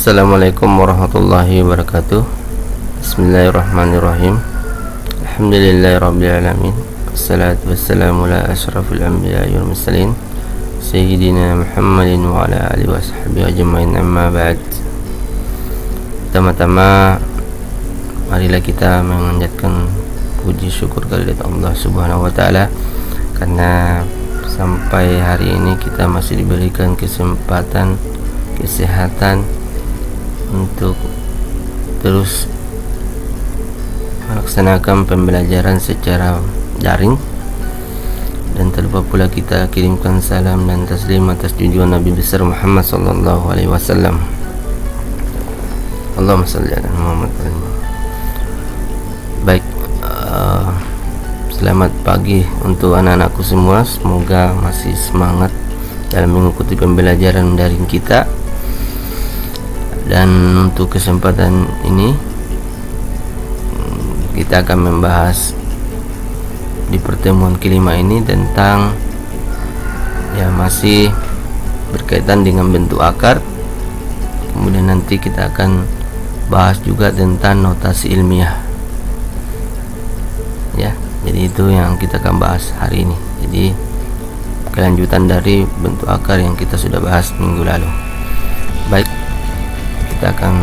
Assalamualaikum warahmatullahi wabarakatuh. Bismillahirrahmanirrahim. Alhamdulillahirrabbilalamin. Wassalatu wassalamu ala ashrafil anbiya'i wal mursalin Sayyidina Muhammadin wa ala alihi wa sahbihi ajma'in, amma ba'd. Pertama-tama marilah kita menganjatkan puji syukur kehadirat Allah Subhanahu wa taala karena sampai hari ini kita masih diberikan kesempatan, kesehatan untuk terus melaksanakan pembelajaran secara daring, dan terlupa pula kita kirimkan salam dan taslim atas junjungan Nabi besar Muhammad sallallahu alaihi wasallam. Allahumma shalli ala Muhammad. Baik, selamat pagi untuk anak-anakku semua. Semoga masih semangat dalam mengikuti pembelajaran daring kita. Dan untuk kesempatan ini kita akan membahas di pertemuan kelima ini tentang masih berkaitan dengan bentuk akar. Kemudian nanti kita akan bahas juga tentang notasi ilmiah. Jadi itu yang kita akan bahas hari ini. Jadi kelanjutan dari bentuk akar yang kita sudah bahas minggu lalu. Baik, kita akan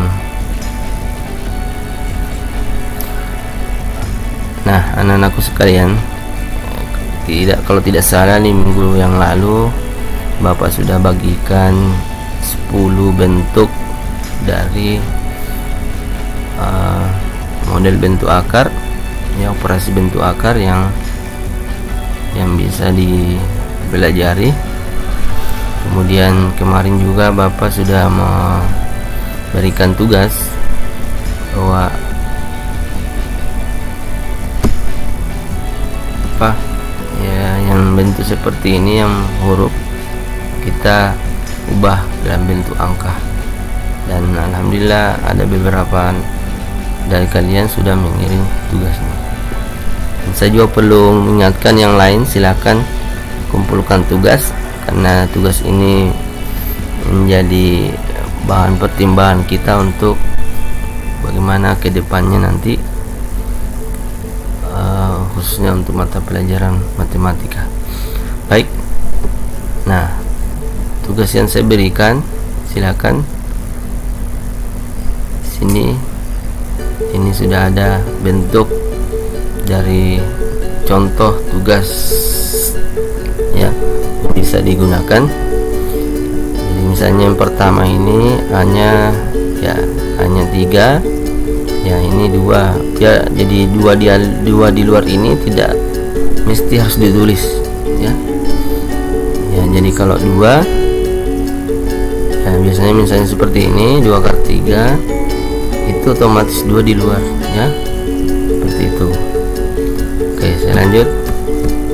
anak-anakku sekalian, kalau tidak salah nih, minggu yang lalu Bapak sudah bagikan 10 bentuk dari model bentuk akar, operasi bentuk akar yang bisa dipelajari. Kemudian kemarin juga Bapak sudah memberikan tugas bahwa yang bentuk seperti ini, yang huruf kita ubah dalam bentuk angka. Dan alhamdulillah ada beberapa dari kalian sudah mengirim tugasnya. Dan saya juga perlu mengingatkan yang lain, silakan kumpulkan tugas, karena tugas ini menjadi bahan pertimbangan kita untuk bagaimana kedepannya nanti, khususnya untuk mata pelajaran matematika. Baik, tugas yang saya berikan, silakan sini. Ini sudah ada bentuk dari contoh tugas bisa digunakan. Jadi misalnya yang pertama ini hanya 3, ini 2 jadi dua di luar ini tidak mesti harus ditulis jadi kalau 2 biasanya misalnya seperti ini, 2 kali 3 itu otomatis 2 di luar, seperti itu. Oke, saya lanjut.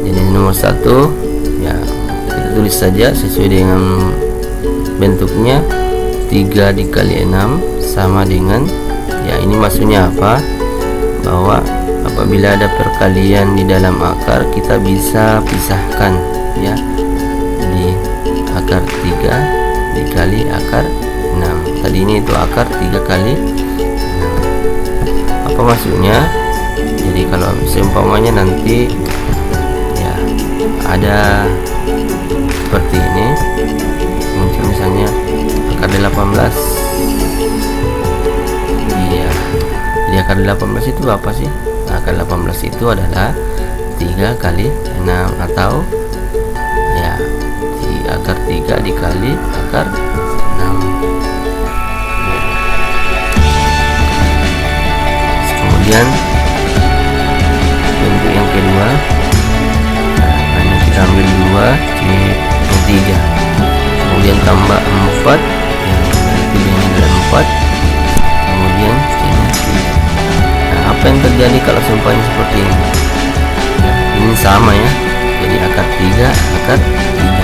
Jadi nomor 1 kita tulis saja sesuai dengan bentuknya. 3 dikali 6 sama dengan, ini maksudnya apa? Bahwa apabila ada perkalian di dalam akar, kita bisa pisahkan, jadi akar 3 dikali akar 6. Tadi ini itu akar 3 kali 6. Apa maksudnya? Jadi kalau seumpamanya nanti ada seperti ini, misalnya akar 18. Jadi akar 18 itu apa sih? Akar 18 itu adalah 3 kali 6, atau akar 3 dikali akar 6. Kemudian bentuk yang kedua, hanya kita ambil 2 C 3, kemudian tambah 4, ini adalah 4, kemudian C 3. Apa yang terjadi kalau seumpamanya seperti ini? Ini sama jadi akar 3 akar 3.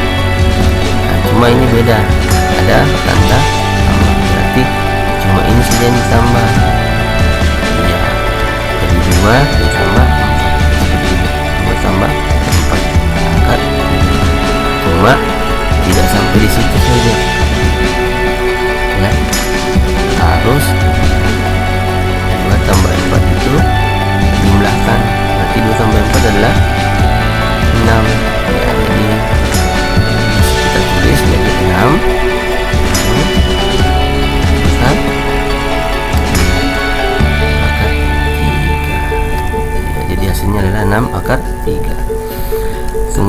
Cuma ini beda, ada tanda tambah, berarti cuma ini saja yang ditambah. Jadi 2 ditambah 4, 2 tambah 4 akar 3. Cuma tidak sampai di situ saja,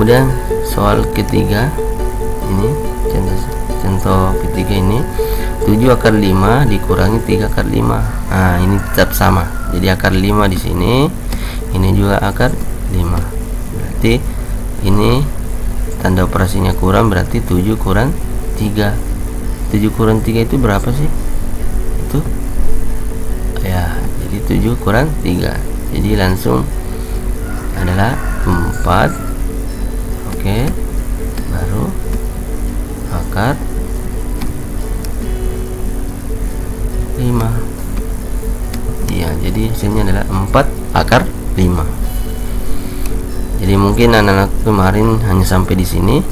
Kemudian soal ketiga ini, contoh ketiga ini, 7 akar 5 dikurangi 3 akar 5. Nah, ini tetap sama. Jadi akar 5 di sini, ini juga akar 5. Berarti ini tanda operasinya kurang, berarti 7 kurang 3. 7 kurang 3 itu berapa sih? Itu ya, jadi 7 kurang 3. Jadi langsung adalah 4. Oke. Baru akar 5. Iya, jadi hasilnya adalah 4 akar 5. Jadi mungkin anak-anak kemarin hanya sampai di sini.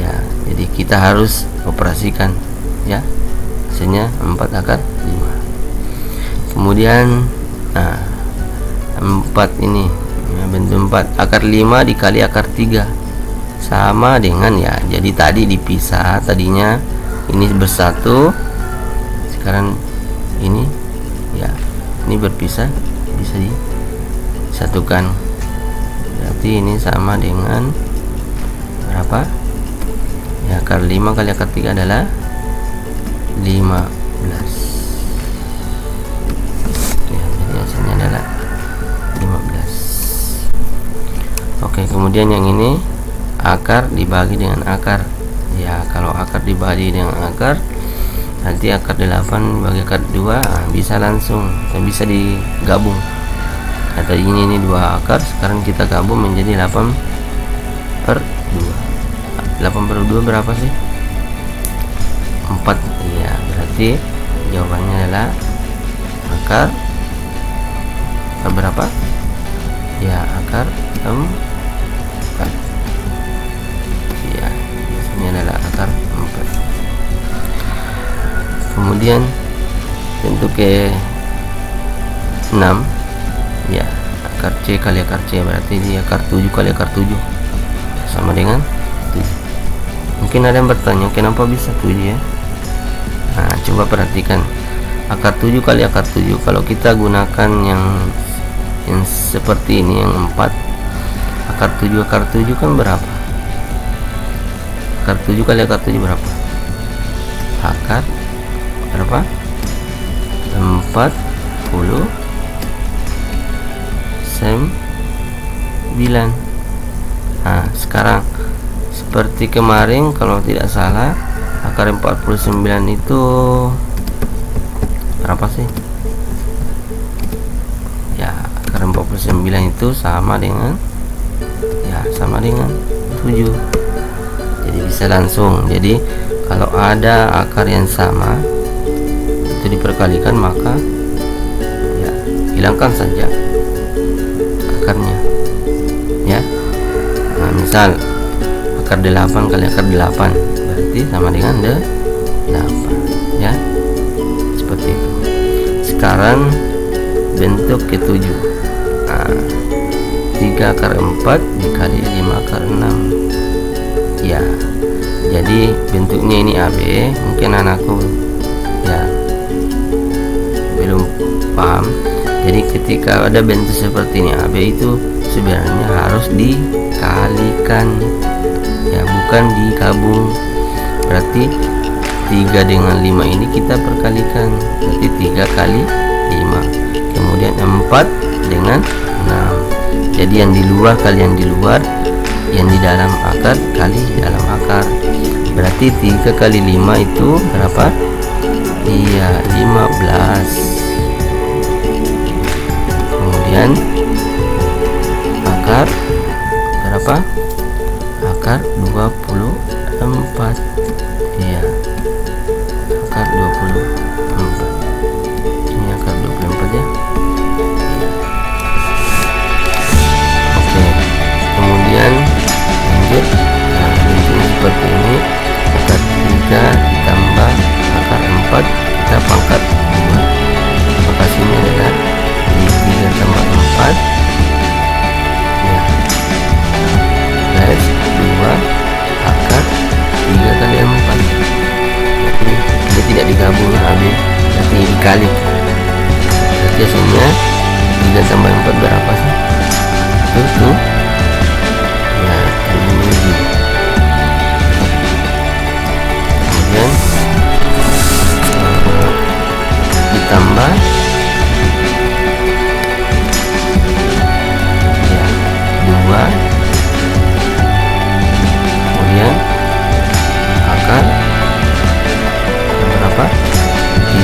Ya, jadi kita harus operasikan ya. Hasilnya 4 akar 5. Kemudian 4 ini ya, bentuk 4 akar 5 dikali akar 3 sama dengan ya. Jadi tadi dipisah, tadinya ini bersatu, sekarang ini ya, ini berpisah, bisa disatukan. Berarti ini sama dengan berapa ya? Akar 5 kali akar 3 adalah 15 ya, jadi hasilnya adalah 15. Oke, kemudian yang ini akar dibagi dengan akar ya. Kalau akar dibagi dengan akar, nanti akar 8 bagi akar 2 bisa langsung, bisa digabung. Atau ini 2 akar, sekarang kita gabung menjadi 8/2. 8/2 berapa sih? 4. Iya, berarti jawabannya adalah akar berapa? Ya, akar 4. Ya, ini adalah akar 4. Kemudian bentuk ke 6 ya, akar C kali akar C, berarti dia akar 7 kali akar 7 sama dengan 7. Mungkin ada yang bertanya kenapa bisa 7 ya. Nah, coba perhatikan akar 7 kali akar 7. Kalau kita gunakan yang seperti ini, yang 4, akar 7 kan berapa? Akar 7 kali akar 7 berapa? Akar berapa? 49. Nah, sekarang seperti kemarin kalau tidak salah, akar 49 itu berapa sih? Ya, akar 49 itu sama dengan 7. Jadi bisa langsung. Jadi kalau ada akar yang sama itu diperkalikan, maka ya hilangkan saja akarnya ya. Nah, misal akar 8 kali akar 8 berarti sama dengan 8 ya, seperti itu. Sekarang bentuk ke-7. Nah, 3 akar 4 dikali 5 akar 6 ya. Jadi bentuknya ini AB. Mungkin anakku ya belum paham. Jadi ketika ada bentuk seperti ini AB itu sebenarnya harus dikalikan ya, bukan digabung. Berarti 3 dengan 5 ini kita perkalikan, berarti 3 kali 5. Kemudian 4 dengan 6. Jadi yang di luar kali yang di luar, yang di dalam akar kali di dalam akar. Berarti 3 kali 5 itu berapa? Iya, 15. Kemudian akar berapa? Akar 24. Iya, akar 24. Ini akar 24 ya. Oke, kemudian lanjut. Nah, bentuknya seperti ini. Akar 3 ditambah akar 4 kita pangkat 2. Maka sini adalah 3 tambah 4 ya, plus 2 akar 3 kali 4. Jadi ini tidak digabung habis, tapi dikali. Berarti hasilnya 3 tambah 4 berapa sih? Itu ya,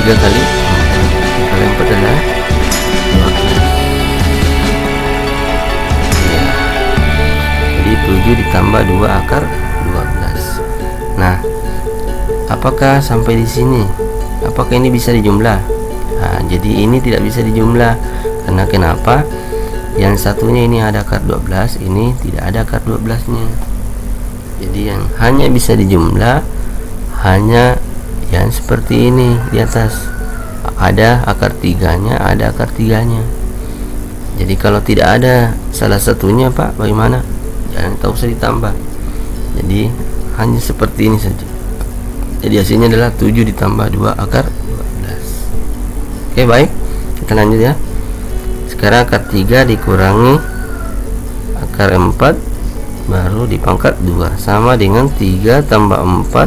3 kali 4 kali 4 adalah 12 ya. Jadi 7 ditambah 2 akar 12. Nah, apakah sampai di sini? Apakah ini bisa dijumlah? Nah, jadi ini tidak bisa dijumlah. Karena kenapa? Yang satunya ini ada akar 12, ini tidak ada akar 12-nya. Jadi yang hanya bisa dijumlah hanya yang seperti ini di atas. Ada akar 3-nya, ada akar 3-nya. Jadi kalau tidak ada salah satunya, Pak, bagaimana? Jangan tak usah ditambah. Jadi hanya seperti ini saja. Jadi hasilnya adalah 7 ditambah 2 akar 12. Oke, baik. Kita lanjut ya. Sekarang akar 3 dikurangi akar 4 baru dipangkat 2 sama dengan 3 tambah 4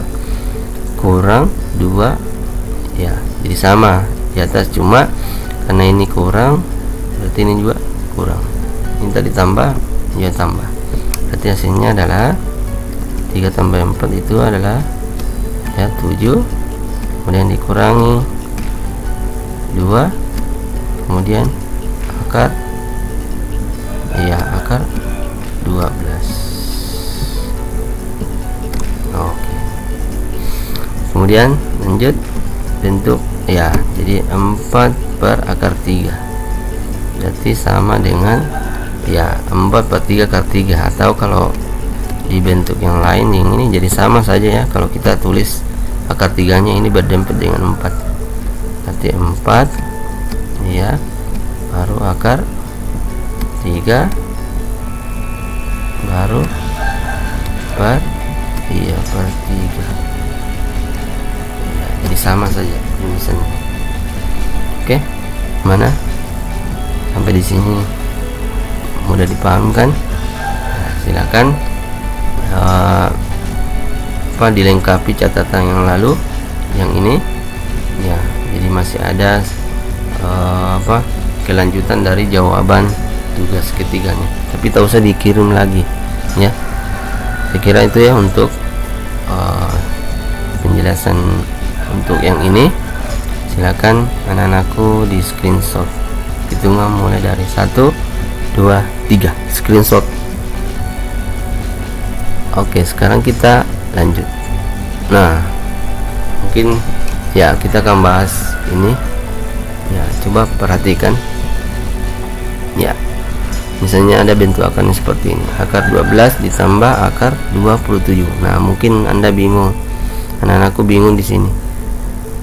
kurang 2 ya. Jadi sama di atas, cuma karena ini kurang berarti ini juga kurang. Ini tadi tambah, ya tambah. Berarti hasilnya adalah 3 tambah 4 itu adalah ya 7, kemudian dikurangi 2, kemudian akar iya akar 12. Oke. Kemudian lanjut bentuk ya, jadi 4 per akar 3 berarti sama dengan ya 4 per 3 akar 3, atau kalau di bentuk yang lain yang ini jadi sama saja ya. Kalau kita tulis akar 3-nya ini berdempet dengan 4 berarti 4 ya baru akar 3 baru per iya per 3 ya, jadi sama saja misalnya. Oke, mana sampai di sini mudah dipahamkan? Nah, silakan dilengkapi catatan yang lalu yang ini ya. Jadi masih ada kelanjutan dari jawaban tugas ketiganya, tapi tak usah dikirim lagi ya. Saya kira itu ya untuk penjelasan untuk yang ini. Silakan anak-anakku di screenshot, hitungan mulai dari 1 2 3 screenshot. Oke, sekarang kita lanjut. Nah, mungkin ya kita akan bahas ini ya. Coba perhatikan ya, misalnya ada bentuk akarnya seperti ini, akar 12 ditambah akar 27. Nah, mungkin Anda bingung, anak-anakku bingung di sini,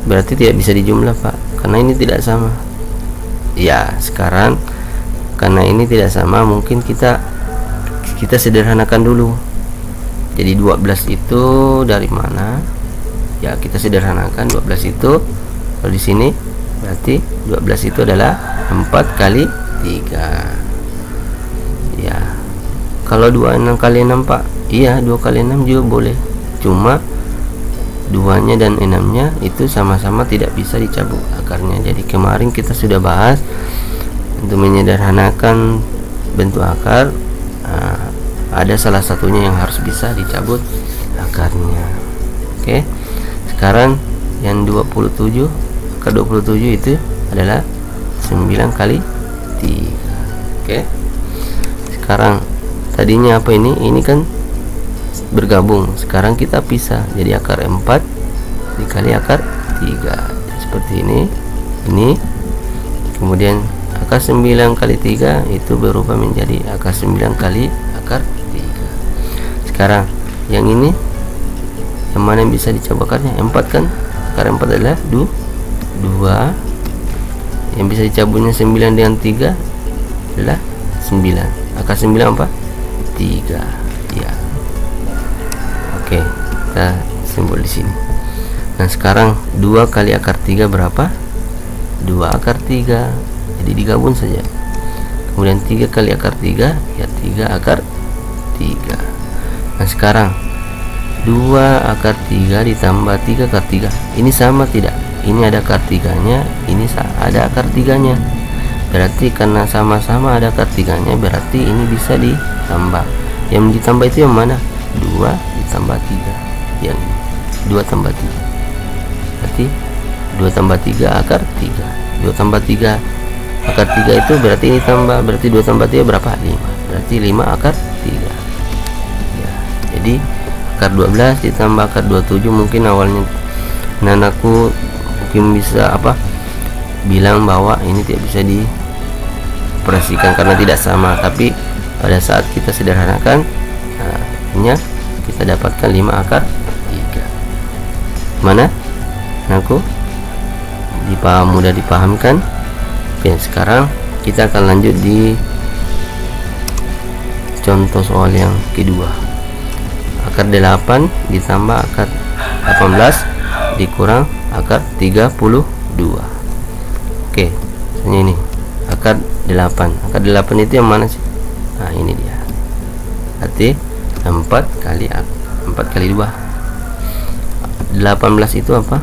berarti tidak bisa dijumlah, Pak, karena ini tidak sama ya. Sekarang karena ini tidak sama, mungkin kita sederhanakan dulu. Jadi 12 itu dari mana ya, kita sederhanakan. 12 itu kalau di sini berarti 12 itu adalah 4 kali 3 ya. Kalau 26 kali 6, Pak, iya 2 kali 6 juga boleh, cuma 2-nya dan 6-nya itu sama-sama tidak bisa dicabut akarnya. Jadi kemarin kita sudah bahas untuk menyederhanakan bentuk akar, ada salah satunya yang harus bisa dicabut akarnya. Oke, sekarang yang 27 akar 27 itu adalah 9 kali 3. Oke, sekarang tadinya apa ini kan bergabung, sekarang kita pisah jadi akar 4 dikali akar 3 seperti ini, kemudian akar 9 kali 3 itu berubah menjadi akar 9 kali akar 3. Sekarang yang ini yang mana yang bisa dicabut akarnya? 4 kan, akar 4 adalah 2, yang bisa dicabutnya 9 dengan 3 adalah 9. Akar 9 apa? 3 ya. Oke, kita simbol di sini. Nah, sekarang 2 kali akar 3 berapa? 2 akar 3. Jadi digabung saja. Kemudian 3 kali akar 3 ya 3 akar 3. Nah, sekarang 2 akar 3 ditambah 3 akar 3. Ini sama tidak? Ini ada akar 3-nya, ini ada akar 3-nya. Berarti karena sama-sama ada akar 3-nya, berarti ini bisa ditambah. Yang ditambah itu yang mana? 2 ditambah 3. Yang 2 tambah 3 berarti 2 tambah 3 akar 3. 2 tambah 3 akar 3 itu berarti ini tambah, berarti 2 tambah 3 berapa? 5. Berarti 5 akar 3 ya. Jadi akar 12 ditambah akar 27. Mungkin awalnya nanaku mungkin bisa bilang bahwa ini tidak bisa dioperasikan karena tidak sama, tapi pada saat kita sederhanakan, akhirnya kita dapatkan 5 akar 3. Mana anakku? Mudah dipahamkan. Oke, sekarang kita akan lanjut di contoh soal yang kedua. Akar 8 ditambah akar 18 dikurang akar 32. Oke, ini akar 8. Akar 8 itu yang mana sih? Nah, ini dia. Berarti 4 kali 2. 18 itu apa?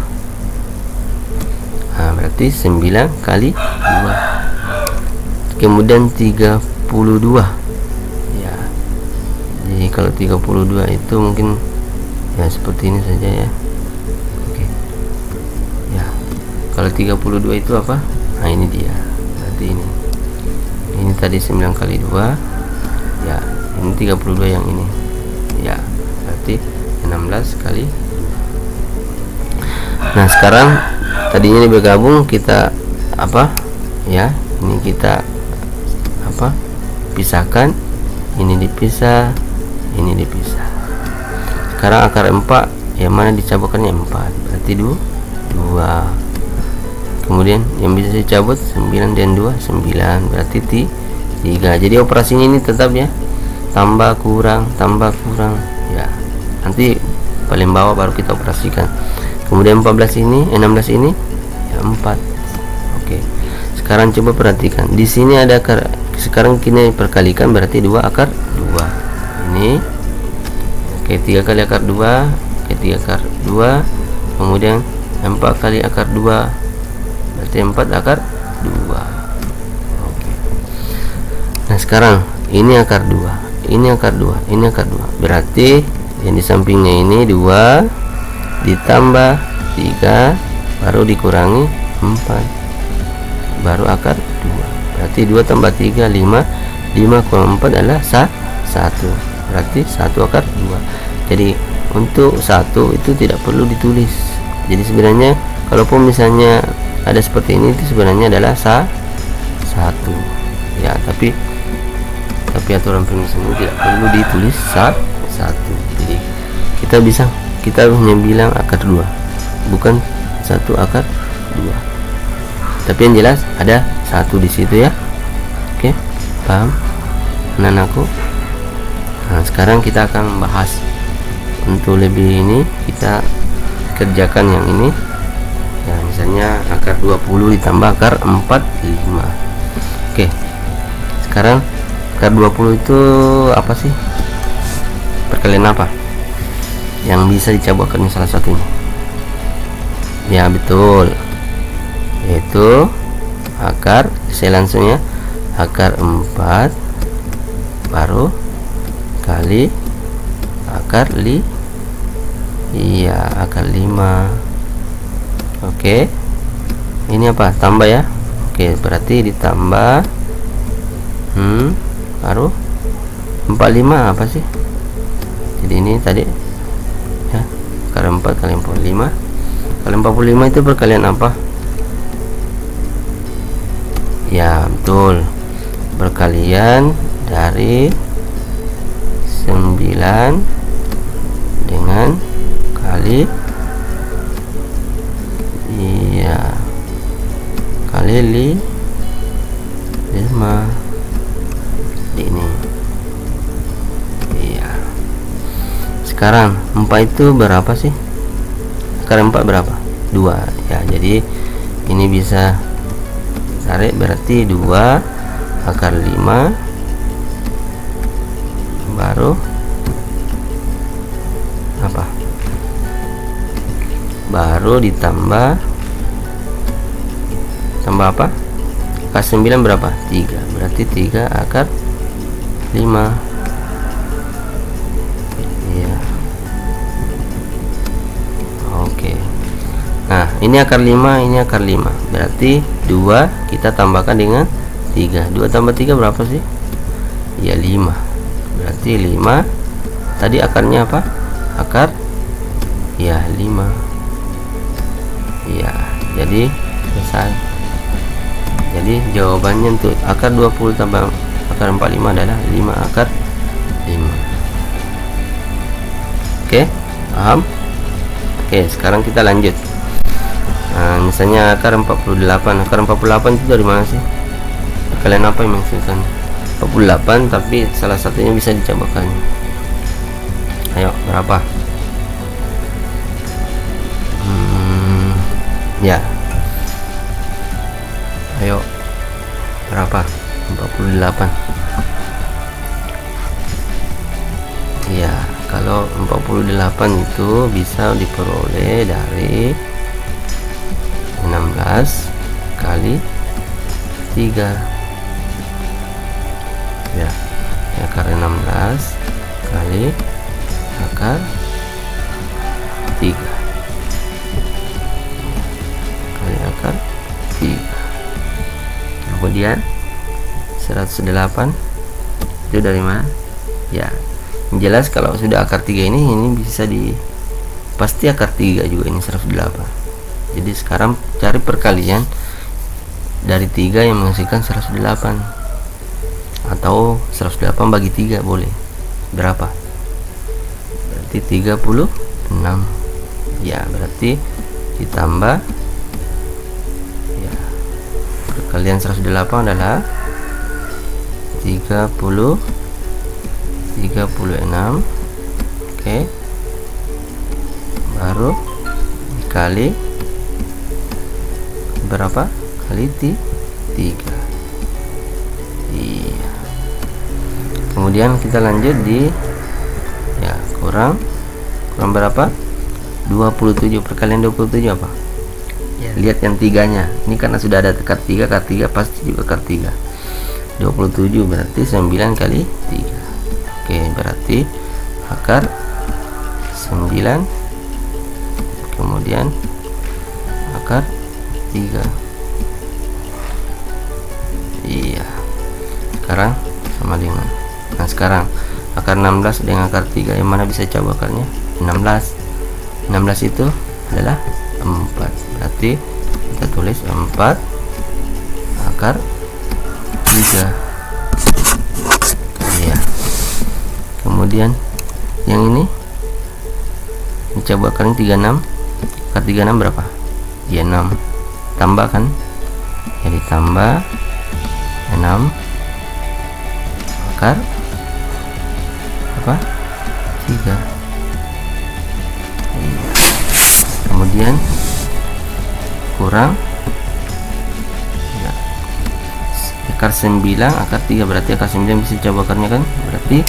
Nah, berarti 9 kali 2. Kemudian 32 ya. Jadi kalau 32 itu mungkin ya seperti ini saja ya. Oke ya, kalau 32 itu apa? Nah, ini dia. Berarti ini tadi 9 kali 2 ya, ini 32 yang ini ya, berarti 16 kali. Nah, sekarang tadinya ini bergabung, kita ya, ini kita pisahkan, ini dipisah, ini dipisah. Sekarang akar 4 yang mana dicabukannya 4, berarti 2. Kemudian yang bisa dicabut 9 dan 2 9, berarti 3. Jadi operasinya ini tetap ya, tambah kurang ya, nanti paling bawah baru kita operasikan. Kemudian 16 ini ya 4. Oke, sekarang coba perhatikan di sini ada akar. Sekarang kini perkalikan, berarti 2 akar 2 ini. Oke, 3 kali akar 2. Oke, 3 akar 2. Kemudian 4 kali akar 2, berarti 4 akar 2. Oke. Nah, sekarang ini akar 2, ini akar 2, ini akar 2. Berarti yang di sampingnya ini 2 ditambah 3 baru dikurangi 4, baru akar 2. Berarti 2 tambah 3 5. 5 kurang 4 adalah 1. Berarti 1 akar 2. Jadi untuk 1 itu tidak perlu ditulis. Jadi sebenarnya kalaupun misalnya ada seperti ini, itu sebenarnya adalah 1 ya, tapi aturan penulisan ini tidak perlu ditulis 1. Jadi kita hanya bilang akar 2, bukan 1 akar 2. Tapi yang jelas ada 1 di situ ya. Oke, paham anak-anakku? Nah, sekarang kita akan bahas untuk lebih ini, kita kerjakan yang ini ya, misalnya akar 20 ditambah akar 45. Oke, sekarang akar 20 itu apa sih? Perkalian apa yang bisa dicabukan salah satunya? Ya betul, yaitu akar, saya langsung ya, akar 4 baru kali akar akar 5. Oke, ini apa? Tambah ya. Oke, berarti ditambah baru 45 apa sih? Jadi ini tadi ya, akar 4 kali 45. Kali 45 itu perkalian apa? Ya betul, perkalian dari 9 dengan kali kali 5 ini. Iya. Sekarang 4 itu berapa sih? Akar 4 berapa? 2 ya. Jadi ini bisa tarik, berarti 2 akar 5 baru apa? Baru ditambah apa? Akar 9 berapa? 3. Berarti 3 akar 5. Iya. Oke. Nah, ini akar 5, ini akar 5, berarti 2 kita tambahkan dengan 3. 2 tambah 3 berapa sih? Ya 5. Berarti 5 tadi akarnya apa? Akar ya 5. Ya, jadi selesai. Jadi jawabannya untuk akar 20 tambah akar 45 adalah 5 akar 5. Oke, paham? Oke, sekarang kita lanjut. Nah, misalnya akar 48. Akar 48 itu dari mana sih? Kalian apa yang maksudkan 48, tapi salah satunya bisa dicobakan. Ayo, berapa? Ya. Ayo. Berapa? 48. Ya, kalau 48 itu bisa diperoleh dari 16 kali 3. Ya, akar 16 kali akar 3 kali akar 3. Kemudian 108 itu dari mana? Ya, yang jelas kalau sudah akar 3 ini bisa pasti akar 3 juga ini 108. Jadi sekarang cari perkalian dari 3 yang menghasilkan 108, atau 108 bagi 3 boleh. Berapa? Berarti 36. Ya, berarti ditambah ya, perkalian 108 adalah 36. Oke, baru dikali berapa? Kali 3. Iya. Kemudian kita lanjut di ya, kurang berapa? 27. Perkalian 27 apa? Ya, lihat yang tiganya. Ini karena sudah ada akar 3, pasti juga akar 3. 27 berarti 9 kali 3. Oke, berarti akar 9, kemudian akar 3. Iya, sekarang sama dengan, nah sekarang akar 16 dengan akar 3 yang mana bisa coba akarnya? 16 itu adalah 4, berarti kita tulis 4 akar 3. Iya. Kemudian yang ini mencoba akarnya 36. Akar 36 berapa? Ya 6. Tambahkan, ya ditambah 6 akar apa? 3. Iya. Kemudian kurang ya, akar 9 akar 3, berarti akar 9 bisa coba akarnya kan? Berarti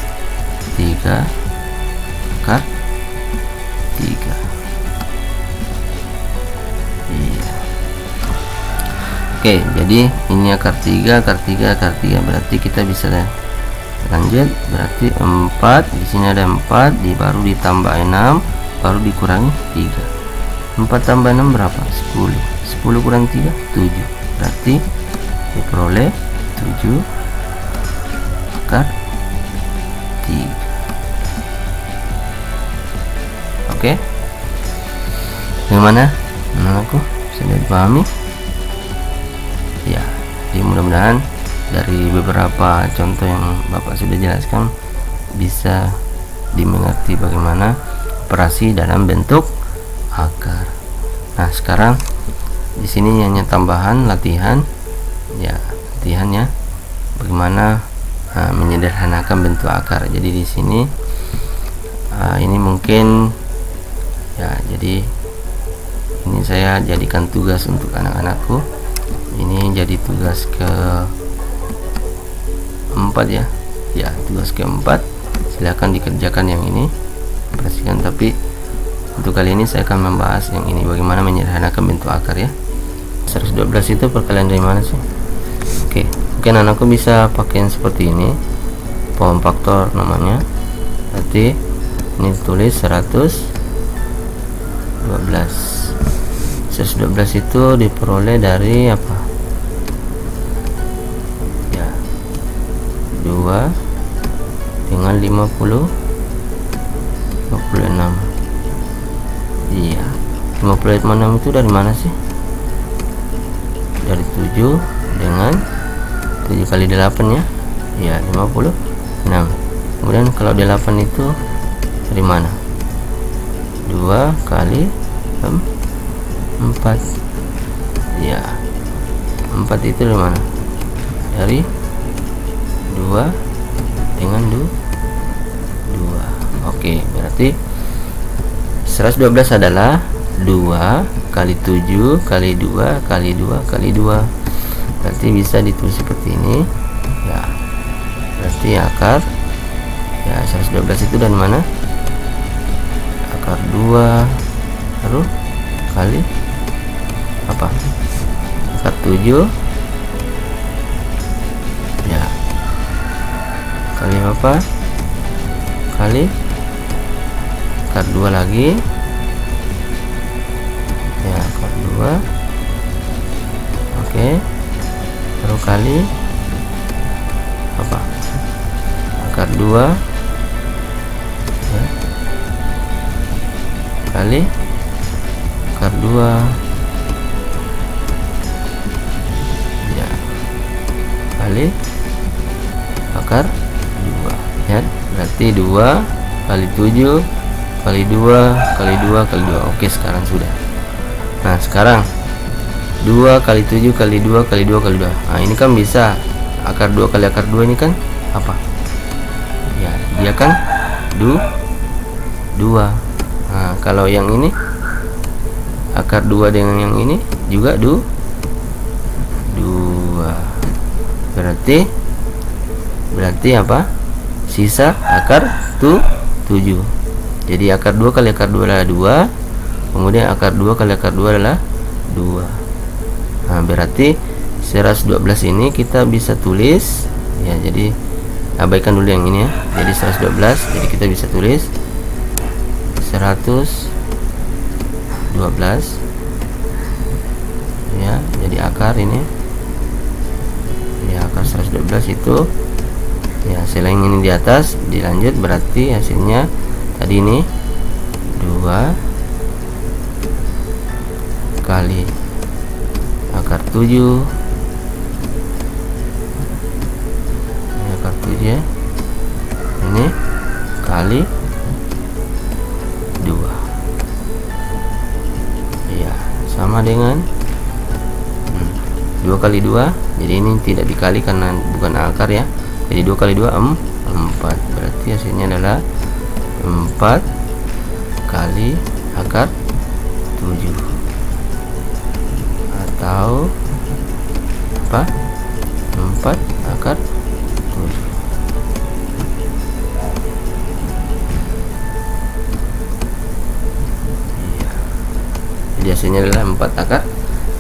3 akar 3. Iya. Oke, jadi ini akar 3, berarti kita bisa lanjut. Berarti 4, di sini ada 4, baru ditambah 6, baru dikurangi 3. 4 tambah 6 berapa? 10. 10 kurang 3, 7. Berarti diperoleh 7 akar 3. Oke, bagaimana? Aku sudah dipahami ya. Jadi mudah-mudahan dari beberapa contoh yang Bapak sudah jelaskan bisa dimengerti bagaimana operasi dalam bentuk akar. Nah, sekarang di sini hanya tambahan latihan ya, latihannya bagaimana menyederhanakan bentuk akar. Jadi di sini ini mungkin ya, jadi ini saya jadikan tugas untuk anak-anakku. Ini jadi tugas ke-4 ya. Ya, tugas ke-4. Silahkan dikerjakan yang ini, perhatikan. Tapi untuk kali ini saya akan membahas yang ini, bagaimana menyederhanakan bentuk akar ya. 112 itu perkalian dari mana sih? Oke, mungkin anakku bisa pakai yang seperti ini, form faktor namanya. Berarti ini tulis 112. 112 itu diperoleh dari apa ya, 2 dengan 56. Iya, 56 itu dari mana sih? Dari 7 dengan 7 kali 8 ya. Ya, 56. Kemudian kalau 8 itu dari mana? 2 kali 4. Ya, 4 itu dari mana? Dari 2 dengan 2. Oke, berarti 112 adalah 2 kali 7 kali 2 kali 2 kali 2. Berarti bisa ditulis seperti ini ya. Berarti akar ya 112 itu dari mana? Akar 2 lalu kali apa? Akar 7 ya, kali apa? Kali akar 2 lagi ya, akar 2. Oke, baru kali apa? Akar 2 ya, kali akar 2 ya, kali akar 2 ya. Berarti 2 kali 7 kali 2 kali 2 kali 2. Oke, sekarang sudah. Nah, sekarang 2 kali 7 kali 2 kali 2 kali 2. Nah, ini kan bisa akar 2 kali akar 2 ini kan apa? Ya, dia kan 2. Nah, kalau yang ini akar 2 dengan yang ini juga 2. Berarti apa? Sisa akar 7. Jadi akar 2 kali akar 2 adalah 2. Kemudian akar 2 kali akar 2 adalah 2. Nah, berarti 112 ini kita bisa tulis ya. Jadi abaikan dulu yang ini ya. Jadi 112, jadi kita bisa tulis 112 ya. Jadi akar ini ya, akar 112 itu ya, selain ini di atas dilanjut, berarti hasilnya tadi ini 2 kali akar 7 ini akar 7 ya, ini kali 2 ya, sama dengan 2 kali 2. Jadi ini tidak dikali karena bukan akar ya. Jadi 2 kali 2 4. Berarti hasilnya adalah 4 kali akar 7 atau apa? 4 akar 7. Iya. Jadi hasilnya adalah 4 akar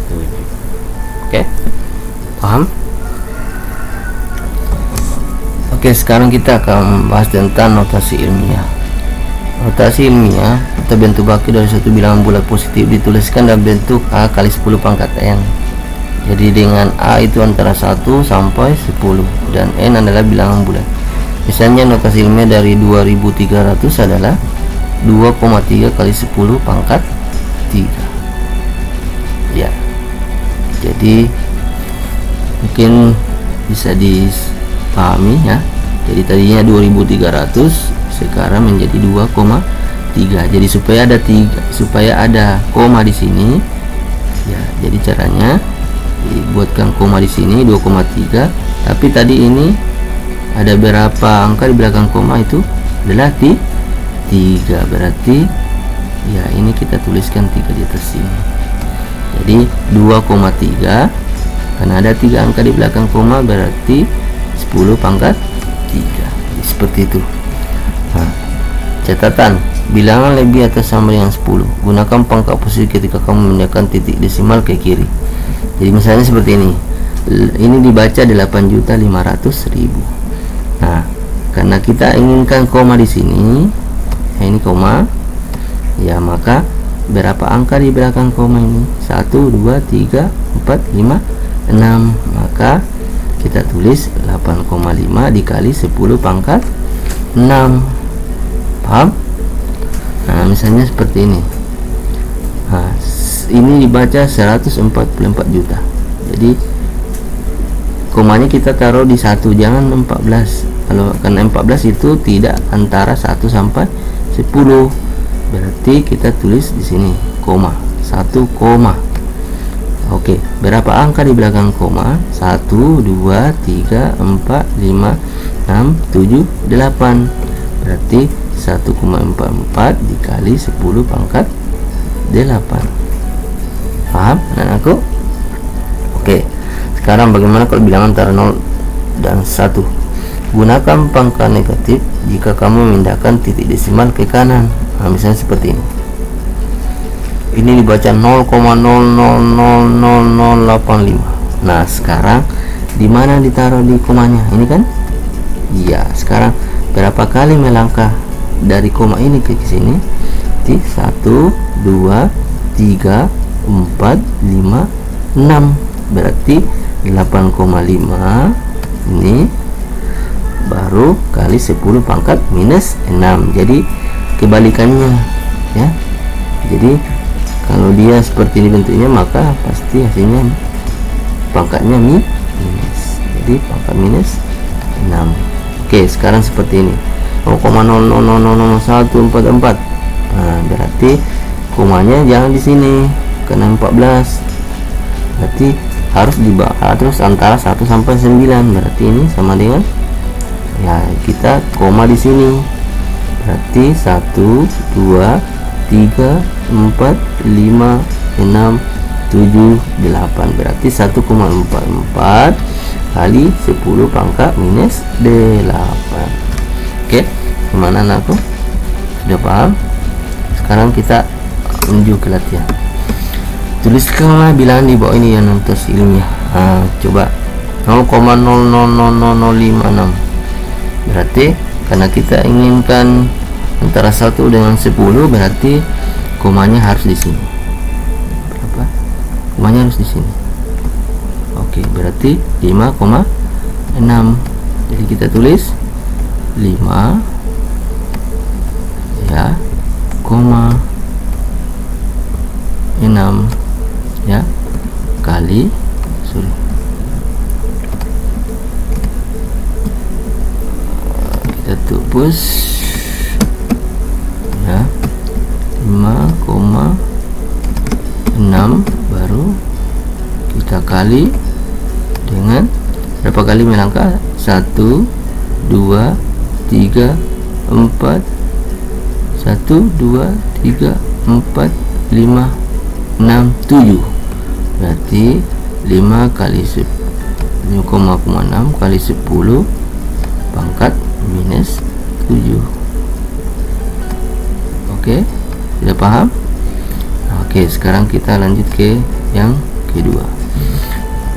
7. Oke, paham? Oke, sekarang kita akan membahas tentang notasi ilmiah. Notasi ilmiah atau bentuk baku dari suatu bilangan bulat positif dituliskan dalam bentuk A kali 10 pangkat N. Jadi dengan A itu antara 1 sampai 10 dan N adalah bilangan bulat. Misalnya notasi ilmiah dari 2300 adalah 2,3 kali 10 pangkat 3 ya. Jadi mungkin bisa dipahami ya. Jadi tadinya 2300, sekarang menjadi 2,3. Jadi supaya ada koma di sini ya. Jadi caranya dibuatkan koma di sini 2,3. Tapi tadi ini ada berapa angka di belakang koma? Itu adalah 3. Berarti ya ini kita tuliskan 3 di atas sini. Jadi 2,3 karena ada 3 angka di belakang koma, berarti 10 pangkat 3. Seperti itu. Nah, catatan, bilangan lebih atau sama dengan 10, gunakan pangkat posisi ketika kamu memindahkan titik desimal ke kiri. Jadi misalnya seperti ini. Ini dibaca 8.500.000. Nah, karena kita inginkan koma di sini, nah ini koma, ya maka berapa angka di belakang koma ini? 1, 2, 3, 4, 5, 6. Maka kita tulis 8,5 dikali 10 pangkat 6. Paham? Nah, misalnya seperti ini. Nah, ini dibaca 144 juta. Jadi komanya kita taruh di 1, jangan 14. Kalau karena 14 itu tidak antara 1 sampai 10. Berarti kita tulis di sini koma, 1 koma. Oke, berapa angka di belakang koma? 1, 2, 3, 4, 5, 6, 7, 8. Berarti 1,44 dikali 10 pangkat 8. Paham anak-anakku? Oke, sekarang bagaimana kalau bilangan antara 0 dan 1? Gunakan pangkat negatif jika kamu memindahkan titik desimal ke kanan. Nah, misalnya seperti ini. Ini dibaca 0,000085. Nah, sekarang di mana ditaruh di komanya? Ini kan? Iya, sekarang berapa kali melangkah dari koma ini ke sini? 1, 2, 3, 4, 5, 6. Berarti 8,5 ini baru kali 10 pangkat minus 6. Jadi kebalikannya ya. Jadi kalau dia seperti ini bentuknya, maka pasti hasilnya pangkatnya minus. Jadi pangkat minus 6. Oke, sekarang seperti ini 0,00000144. Nah, berarti komanya jangan di sini karena 14. Berarti harus terus antara 1 sampai 9. Berarti ini sama dengan, ya, kita koma di sini. Berarti 1, 2, 3, 4, 5, 6, 7, 8. Berarti 1,44 kali 10 pangkat minus 8. Oke, gimana anakku? Sudah paham? Sekarang kita menuju ke latihan. Tuliskanlah bilangan di bawah ini yang nontos ilmiah. Nah, coba 0,000056. Berarti karena kita inginkan antara 1 dengan 10, berarti komanya harus di sini. Berapa? Komanya harus di sini. Oke, berarti 5,6. Jadi kita tulis 5 ya, koma 6 ya, kali kita tupus ya, 5,6 baru kita kali dengan berapa kali melangkah? 1, 2, 3, 4, 1, 2, 3, 4, 5, 6, 7. Berarti 5 kali 5,6 kali 10 pangkat minus 7. Oke, sudah paham? Oke, sekarang kita lanjut ke yang kedua.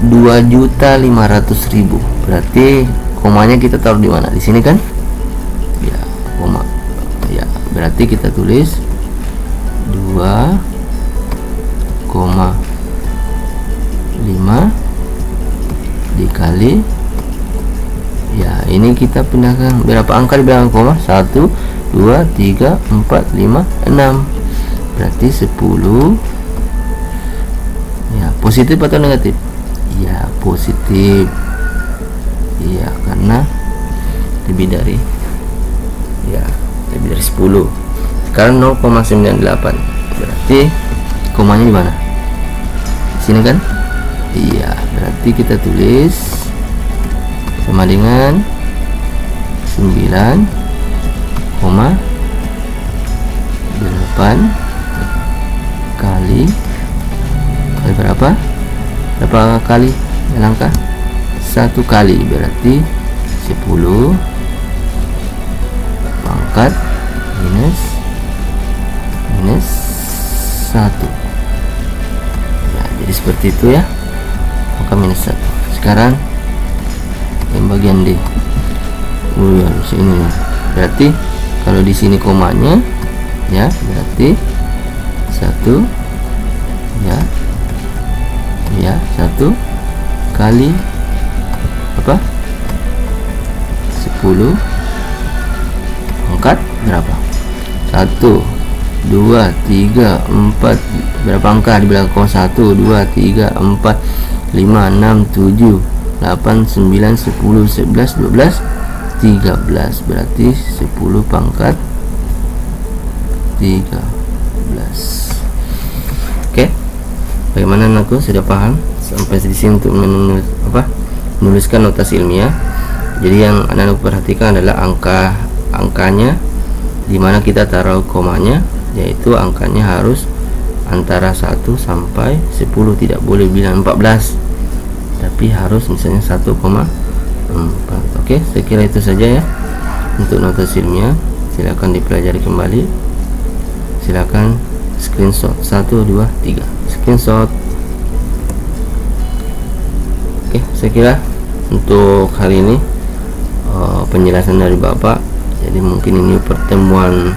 2.500.000. Berarti komanya kita taruh di mana? Di sini kan? Ya, koma. Ya, berarti kita tulis 2,5 dikali, ya, ini kita pindahkan berapa angka di belakang koma? 1, 2, 3, 4, 5, 6. Berarti 10. Ya, positif atau negatif? Ya, positif. Iya, karena lebih dari 10. Sekarang 0,98. Berarti komanya di mana? Di sini kan? Iya, berarti kita tulis sama dengan 9,8 kali berapa? Berapa kali melangkah? 1 kali, berarti 10 pangkat minus 1. Nah, jadi seperti itu ya, maka minus 1. Sekarang yang bagian D. Ya, sini. Berarti kalau di sini komanya, ya, berarti 1 ya 1 kali apa 10 pangkat berapa 1 2 3 4 berapa angka di belakang 1 2 3 4 5 6 7 8 9 10 11 12 13 berarti 10 pangkat 13. Oke, bagaimana anakku, sudah paham sampai di sini untuk menuliskan notasi ilmiah? Jadi yang anak perhatikan adalah angkanya di mana kita taruh komanya, yaitu angkanya harus antara 1 sampai 10, tidak boleh bilang 14, tapi harus misalnya 1,4. Oke, saya kira itu saja ya untuk notasi ilmiah. Silakan dipelajari kembali, silakan screenshot 1 2 3 screenshot. Oke, saya kira untuk hari ini penjelasan dari Bapak. Jadi mungkin ini pertemuan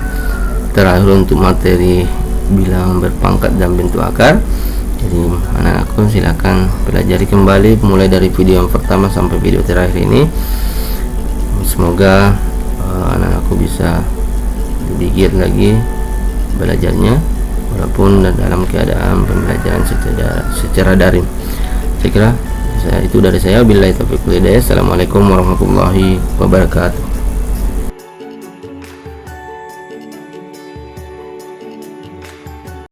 terakhir untuk materi bilang berpangkat dan bentuk akar. Jadi anak-anakku silakan pelajari kembali mulai dari video yang pertama sampai video terakhir ini. Semoga anak-anakku bisa lebih giat lagi belajarnya, walaupun dalam keadaan pembelajaran secara daring. Saya kira itu dari saya. Billahi taufiq wal hidayah. Assalamualaikum warahmatullahi wabarakatuh.